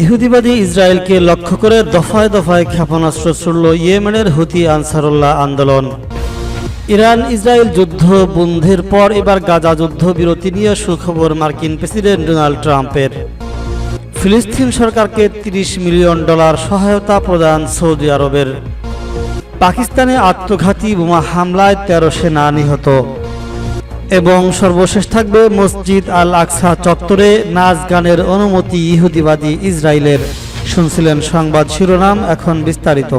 ইহুদিবাদী ইসরায়েলকে লক্ষ্য করে দফায় দফায় ক্ষেপণাস্ত্র ছুড়ল ইয়েমেনের হুথি আনসারুল্লাহ আন্দোলন। ইরান ইসরায়েল যুদ্ধ বন্ধের পর এবার গাজা যুদ্ধ বিরতি নিয়ে সুখবর মার্কিন প্রেসিডেন্ট ডোনাল্ড ট্রাম্পের। ফিলিস্তিন সরকারকে $30 মিলিয়ন সহায়তা প্রদান সৌদি আরবের। পাকিস্তানে আত্মঘাতী বোমা হামলায় 13 সেনা নিহত। এবং সর্বশেষ থাকবে মসজিদ আল আকসা চত্বরে নাচ গানের অনুমতি ইহুদিবাদী ইসরায়েলের। শুনছিলেন সংবাদ শিরোনাম, এখন বিস্তারিত।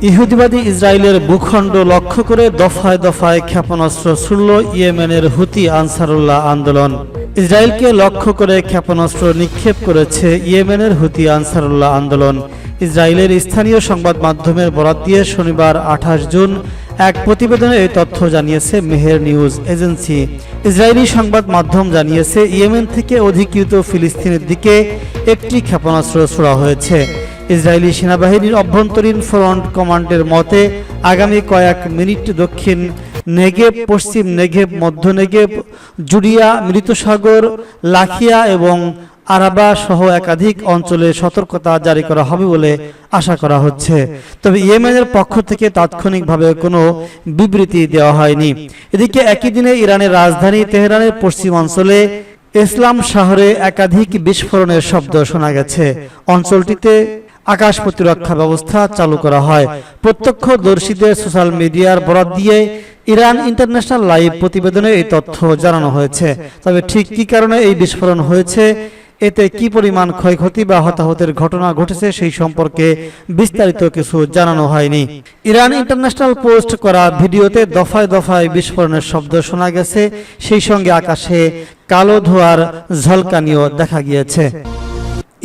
ইহুদিবাদী ইসরায়েলের ভূখণ্ড লক্ষ্য করে দফায় দফায় ক্ষেপণাস্ত্র ছুড়ল ইয়েমেনের হুথি আনসারুল্লাহ আন্দোলন। ইসরায়েলকে লক্ষ্য করে ক্ষেপণাস্ত্র নিক্ষেপ করেছে ইয়েমেনের হুথি আনসারুল্লাহ আন্দোলন। ইসরায়েলের স্থানীয় সংবাদ মাধ্যমের বরাত দিয়ে শনিবার 28 জুন এক প্রতিবেদনে এই তথ্য জানিয়েছে মেহের নিউজ এজেন্সি। ইসরায়েলি সংবাদ মাধ্যম জানিয়েছে ইয়েমেন থেকে অধিকৃত ফিলিস্তিনের দিকে একটি ক্ষেপণাস্ত্র ছোড়া হয়েছে। ইসরায়েলি সেনাবাহিনীর অভ্যন্তরীণ ফ্রন্ট কমান্ডের মতে আগামী কয়েক মিনিট দক্ষিণ নেগেব, পশ্চিম নেগেব, মধ্য নেগেব, জুডিয়া, মৃতসাগর, লাখিয়া এবং আরাবা সহ একাধিক অঞ্চলে সতর্কতা জারি করা হবে বলে আশা করা হচ্ছে। তবে ইয়েমেনের পক্ষ থেকে তাৎক্ষণিকভাবে কোনো বিবৃতি দেওয়া হয়নি। এদিকে একই দিনে ইরানের রাজধানী তেহরানের পশ্চিম অঞ্চলে ইসলাম শহরে একাধিক বিস্ফোরণের শব্দ শোনা গেছে। অঞ্চলটিতে আকাশ প্রতিরক্ষা ব্যবস্থা চালু করা হয়। প্রত্যক্ষদর্শীদের সোশ্যাল মিডিয়ার বরাত দিয়ে ইরান ইন্টারন্যাশনাল লাইভ প্রতিবেদনে এই তথ্য জানানো হয়েছে। তবে ঠিক কী কারণে এই বিস্ফোরণ হয়েছে, এতে কি পরিমাণ ক্ষয়ক্ষতি বা হতাহতের ঘটনা ঘটেছে সেই সম্পর্কে বিস্তারিত কিছু জানানো হয়নি। ইরান ইন্টারন্যাশনাল পোস্ট করা ভিডিওতে দফায় দফায় বিস্ফোরণের শব্দ শোনা গেছে, সেই সঙ্গে আকাশে কালো ধোঁয়ার ঝলকানিও দেখা গিয়েছে।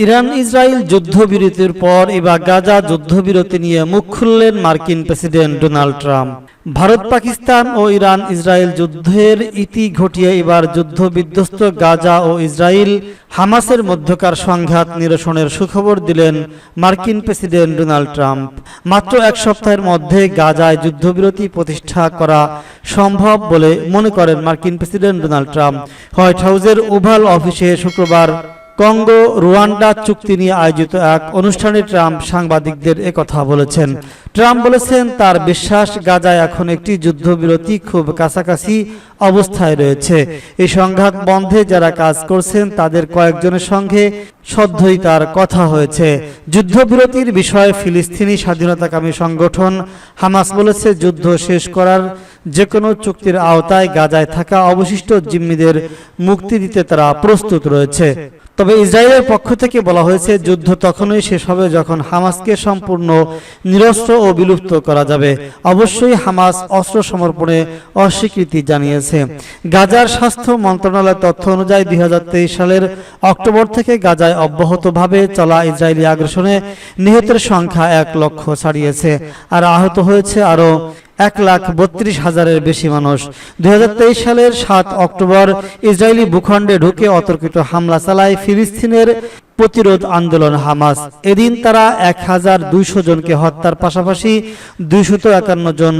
ইরান ইসরায়েল যুদ্ধবিরতির পর এবার গাজা যুদ্ধবিরতি নিয়ে মুখ খুললেন মার্কিন president Donald Trump. Bharat, Pakistan ও ইরান ইসরায়েল যুদ্ধের ইতি ঘটিয়ে এবার যুদ্ধ বিধ্বস্ত গাজা ও ইসরায়েল হামাসের মধ্যকার সংঘাত নিরসনের সুখবর দিলেন মার্কিন প্রেসিডেন্ট ডোনাল্ড ট্রাম্প। মাত্র এক সপ্তাহের মধ্যে গাজায় যুদ্ধবিরতি প্রতিষ্ঠা করা সম্ভব বলে মনে করেন মার্কিন প্রেসিডেন্ট ডোনাল্ড ট্রাম্প। হোয়াইট হাউসের ওভাল অফিসে শুক্রবার কঙ্গো রুয়ান্ডা চুক্তি নিয়ে আয়োজিত এক অনুষ্ঠানে ট্রাম্প সাংবাদিকদের একথা বলেছেন। ট্রাম্প বলেছেন, তার বিশ্বাস গাজায় এখন একটি যুদ্ধবিরতি খুব কাছাকাছি অবস্থায় রয়েছে। এই সংঘাত বন্ধে যারা কাজ করছেন তাদের কয়েকজনের সঙ্গে সদ্যই তার কথা হয়েছে। যুদ্ধবিরতির বিষয়ে ফিলিস্তিনি স্বাধীনতাকামী সংগঠন হামাস বলেছে, যুদ্ধ শেষ করার যে কোনো চুক্তির আওতায় গাজায় থাকা অবশিষ্ট জিম্মিদের মুক্তি দিতে তারা প্রস্তুত রয়েছে। তবে ইসরায়েলের পক্ষ থেকে বলা হয়েছে, যুদ্ধ তখনই শেষ হবে যখন হামাসকে সম্পূর্ণ নিরস্ত্র ও বিলুপ্ত করা যাবে। অবশ্যই হামাস অস্ত্র সমর্পণে অস্বীকৃতি জানিয়েছে। গাজার স্বাস্থ্য মন্ত্রণালয়ের তথ্য অনুযায়ী 2023 সালের অক্টোবর থেকে গাজায় অব্যাহতভাবে চলা ইসরায়েলি আগ্রাসনে নিহতের সংখ্যা 1 লক্ষ ছাড়িয়েছে, আর আহত হয়েছে আরও 1,32,000-এর বেশি মানুষ। 2023 সালের 7 অক্টোবর ইসরায়েলি ভূখণ্ডে ঢুকে অতর্কিত হামলা চালায় ফিলিস্তিনের প্রতিরোধ আন্দোলন হামাস। এদিন তারা 1,200 জনকে হত্যার পাশাপাশি 251 জন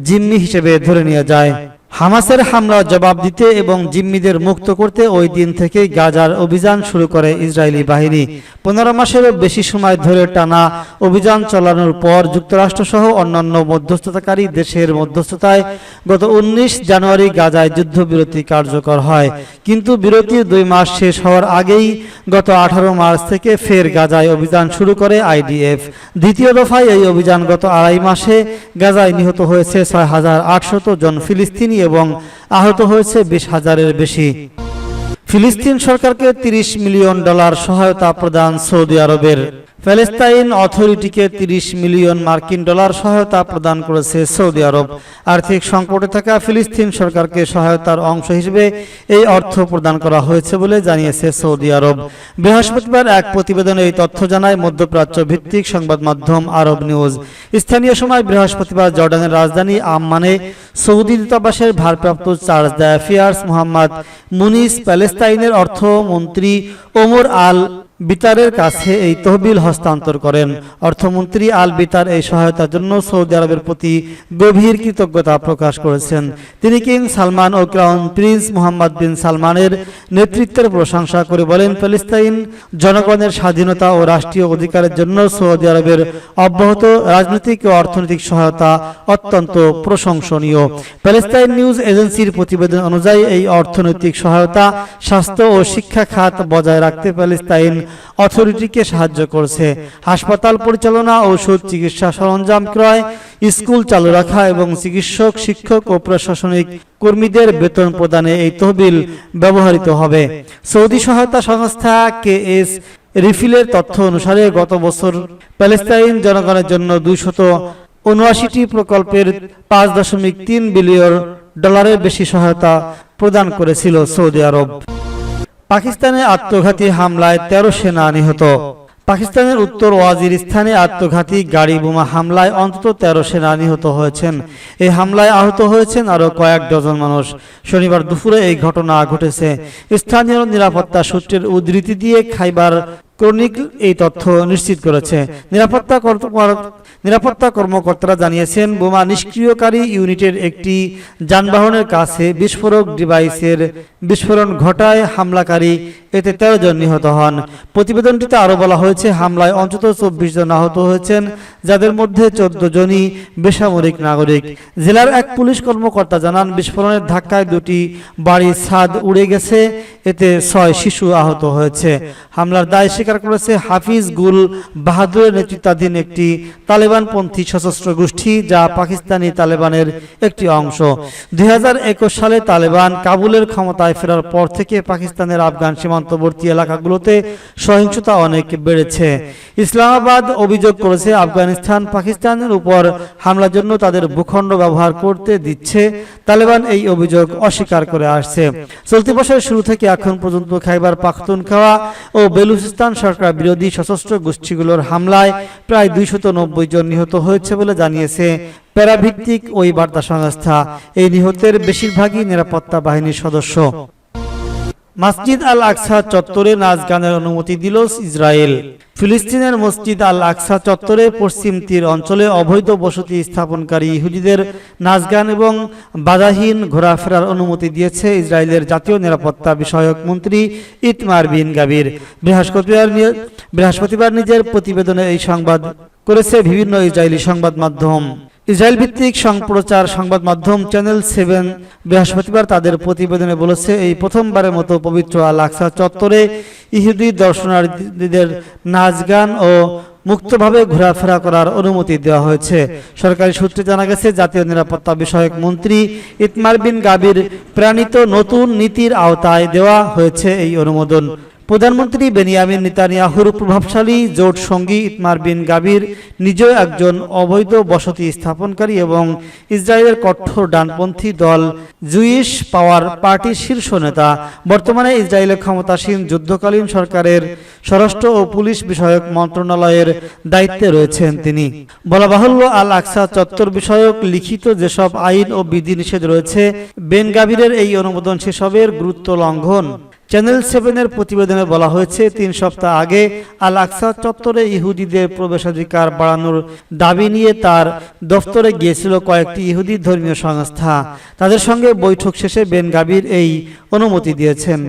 জিম্মি হিসেবে ধরে নিয়ে যায়। হামাসের হামলা জবাব দিতে এবং জিম্মিদের মুক্ত করতে ওই দিন থেকেই গাজার অভিযান শুরু করে ইসরায়েলি বাহিনী। 15 মাসেরও বেশি সময় ধরে টানা অভিযান চালানোর পর যুক্তরাষ্ট্র সহ অন্যান্য মধ্যস্থতাকারী দেশের মধ্যস্থতায় গত 19 জানুয়ারি গাজায় যুদ্ধবিরতি কার্যকর হয়। কিন্তু বিরতির 2 মাস শেষ হওয়ার আগেই গত 18 মার্চ থেকে ফের গাজায় অভিযান শুরু করে আইডিএফ। দ্বিতীয় দফায় এই অভিযান গত 2.5 মাসে গাজায় নিহত হয়েছে 6,800 জন ফিলিস্তিনি এবং আহত হয়েছে 20,000-এর বেশি। ফিলিস্তিন সরকারকে $30 মিলিয়ন সহায়তা প্রদান সৌদি আরবের। প্যালেস্তাইন অথরিটিকে $30 মিলিয়ন মার্কিন সহায়তা প্রদান করেছে সৌদি আরব। আর্থিক সংকটে থাকা ফিলিস্তিন সরকারকে সহায়তার অংশ হিসেবে এই অর্থ প্রদান করা হয়েছে বলে জানিয়েছে সৌদি আরব। বৃহস্পতিবার এক প্রতিবেদনে এই তথ্য জানায় মধ্যপ্রাচ্য ভিত্তিক সংবাদ মাধ্যম আরব নিউজ। স্থানীয় সময় বৃহস্পতিবার জর্ডানের রাজধানী আম্মানে সৌদি দূতাবাসের ভারপ্রাপ্ত চার্জ দ্য অ্যাফেয়ার্স মোহাম্মদ মুনিস, প্যালেস্তাইনের অর্থমন্ত্রী ওমর আল বিতারের কাছে এই তহবিল হস্তান্তর করেন। অর্থমন্ত্রী আল বিতার এই সহায়তার জন্য সৌদি আরবের প্রতি গভীর কৃতজ্ঞতা প্রকাশ করেছেন। তিনি কিং সালমান ও ক্রাউন প্রিন্স মোহাম্মদ বিন সালমানের নেতৃত্বের প্রশংসা করে বলেন, প্যালেস্তাইন জনগণের স্বাধীনতা ও রাষ্ট্রীয় অধিকারের জন্য সৌদি আরবের অব্যাহত রাজনৈতিক ও অর্থনৈতিক সহায়তা অত্যন্ত প্রশংসনীয়। প্যালেস্তাইন নিউজ এজেন্সির প্রতিবেদন অনুযায়ী এই অর্থনৈতিক সহায়তা স্বাস্থ্য ও শিক্ষা খাত বজায় রাখতে প্যালেস্তাইন অথরিটিকে সাহায্য করছে। হাসপাতাল পরিচালনা, ঔষধ, চিকিৎসা সরঞ্জাম ক্রয়, স্কুল চালু রাখা এবং চিকিৎসক, শিক্ষক ও প্রশাসনিক কর্মীদের বেতন প্রদানে এই তহবিল ব্যবহৃত হবে। সৌদি সহায়তা সংস্থা কেএস রিফিলের তথ্য অনুসারে গত বছর প্যালেস্তাইন জনগণের জন্য 279টি প্রকল্পের 5.3 বিলিয়ন ডলারের বেশি সহায়তা প্রদান করেছিল সৌদি আরব। পাকিস্তানে আত্মঘাতী হামলায় 13 সেনা নিহত। পাকিস্তানের উত্তর ওয়াজিরিস্তানে আত্মঘাতী গাড়ি বোমা হামলায় অন্তত 13 সেনা নিহত হয়েছেন। এই হামলায় আহত হয়েছেন আরো কয়েক ডজন মানুষ। শনিবার দুপুরে এই ঘটনা ঘটেছে। স্থানীয় নিরাপত্তা সূত্রের উদ্ধৃতি দিয়ে খাইবার ক্রনিকল এই তথ্য নিশ্চিত করেছে। নিরাপত্তা কর্মকর্তারা জানিয়েছেন, বোমা নিষ্ক্রিয়কারী ইউনিটের একটি যানবাহনের কাছে বিস্ফোরক ডিভাইসের বিস্ফোরণ ঘটায় হামলাকারী, এতে 13 জন নিহত হন। প্রতিবেদনটিতে আরো বলা হয়েছে, হামলায় অন্তত 24 জন আহত হয়েছেন, যাদের মধ্যে 14 জনই বেসামরিক নাগরিক। জেলার এক পুলিশ কর্মকর্তা জানান, বিস্ফোরণের ধাক্কায় 2টি বাড়ির ছাদ উড়ে গেছে, এতে 6 শিশু আহত হয়েছে। হামলার দায় স্বীকার করেছে হাফিজ গুল বাহাদুরের নেতৃত্বাধীন একটি তালেবানপন্থী সশস্ত্র গোষ্ঠী, যা পাকিস্তানি তালেবানের একটি অংশ। 2021 সালে তালেবান কাবুলের ক্ষমতায় ফেরার পর থেকে পাকিস্তানের আফগান সীমান্তবর্তী এলাকাগুলোতে সহিংসতা অনেক বেড়েছে। ইসলামাবাদ অভিযোগ করেছে, আফগানিস্তান পাকিস্তানের উপর হামলার জন্য তাদের ভূখণ্ড ব্যবহার করতে দিচ্ছে। তালেবান এই অভিযোগ অস্বীকার করে আসছে। চলতি বছরের শুরু থেকে এখন পর্যন্ত খাইবার পাখতুনখাওয়া ও বেলুচিস্তান সরকার বিরোধী সশস্ত্র গোষ্ঠীগুলোর হামলায় প্রায় 290 জন নিহত হয়েছে বলে জানিয়েছে প্যারাভিত্তিক ওই বার্তা সংস্থা। এই নিহতের বেশিরভাগই নিরাপত্তা বাহিনীর সদস্য। মসজিদ আল আকসা চত্বরে নাচ গানের অনুমতি দিল ইসরায়েল। ফিলিস্তিনের মসজিদ আল আকসা চত্বরে পশ্চিম তীর অঞ্চলে অবৈধ বসতি স্থাপনকারী ইহুদিদের নাচ গান এবং বাধাহীন ঘোরাফেরার অনুমতি দিয়েছে ইসরায়েলের জাতীয় নিরাপত্তা বিষয়ক মন্ত্রী ইতমার বিন গাবির। বৃহস্পতিবার নিজের প্রতিবেদনে এই সংবাদ করেছে বিভিন্ন ইসরায়েলি সংবাদ মাধ্যম। ইসরায়েল ভিত্তিক সম্প্রচার সংবাদ মাধ্যম চ্যানেল 7 বৃহস্পতিবার তাদের প্রতিবেদনে বলেছে, এই প্রথমবারের মতো পবিত্র আল আকসা চত্বরে ইহুদি দর্শনার্থীদের নাচ গান ও মুক্তভাবে ঘোরাফেরা করার অনুমতি দেওয়া হয়েছে। সরকারি সূত্রে জানা গেছে, জাতীয় নিরাপত্তা বিষয়ক মন্ত্রী ইতমার বিন গাবির প্রণীত নতুন নীতির আওতায় দেওয়া হয়েছে এই অনুমোদন। প্রধানমন্ত্রী বেনিয়ামিন নেতানিয়াহুর প্রভাবশালী জোট সঙ্গী ইতমার বিন গাবির নিজেও একজন অবৈধ বসতি স্থাপনকারী এবং ইসরায়েলের কঠোর ডানপন্থী দল জুইশ পাওয়ার পার্টির শীর্ষ নেতা। বর্তমানে ইসরায়েলের ক্ষমতাসীন যুদ্ধকালীন সরকারের স্বরাষ্ট্র ও পুলিশ বিষয়ক মন্ত্রণালয়ের দায়িত্বে রয়েছেন তিনি। বলা বাহুল্য, আল আকসা চত্বর বিষয়ক লিখিত যেসব আইন ও বিধিনিষেধ রয়েছে, বেন গাবিরের এই অনুমোদন সেসবের গুরুত্ব লঙ্ঘন। চ্যানেল 7-এর প্রতিবেদনে বলা হয়েছে, 3 সপ্তাহ আগে আল আকসা চত্বরে ইহুদিদের প্রবেশাধিকার বাড়ানোর দাবি নিয়ে তার দফতরে গিয়েছিল কয়েকটি ইহুদি ধর্মীয় সংস্থা। তাদের সঙ্গে বৈঠক শেষে বেন গাবির এই অনুমতি দিয়েছেন।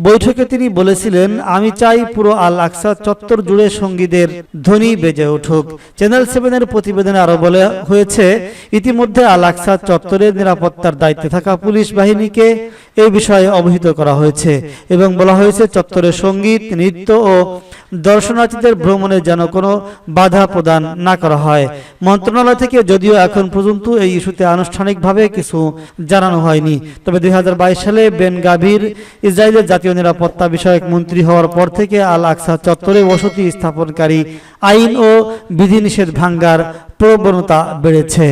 বৈঠকে তিনি বলেছিলেন, আমি চাই পুরো আল আকসা চত্বর জুড়ে সঙ্গীদের ধ্বনি বেজে উঠুক। চ্যানেল 7-এর প্রতিবেদনে আরো বলা হয়েছে, ইতিমধ্যে আল আকসা চত্বরের নিরাপত্তার দায়িত্বে থাকা পুলিশ বাহিনীকে এই বিষয়ে অবহিত করা হয়েছে এবং বলা হয়েছে, চত্বরে সঙ্গীত, নৃত্য ও দর্শনার্থীদের ভ্রমণে যেন কোনো বাধা প্রদান না করা হয়। মন্ত্রণালয় থেকে যদিও এখন পর্যন্ত এই ইস্যুতে আনুষ্ঠানিকভাবে কিছু জানানো হয়নি, তবে 2022 সালে বেন গাবির ইসরায়েলের জাতীয় নিরাপত্তা বিষয়ক মন্ত্রী হওয়ার পর থেকে আল আকসা চত্বরে বসতি স্থাপনকারী আইন ও বিধিনিষেধ ভাঙ্গার প্রবণতা বেড়েছে।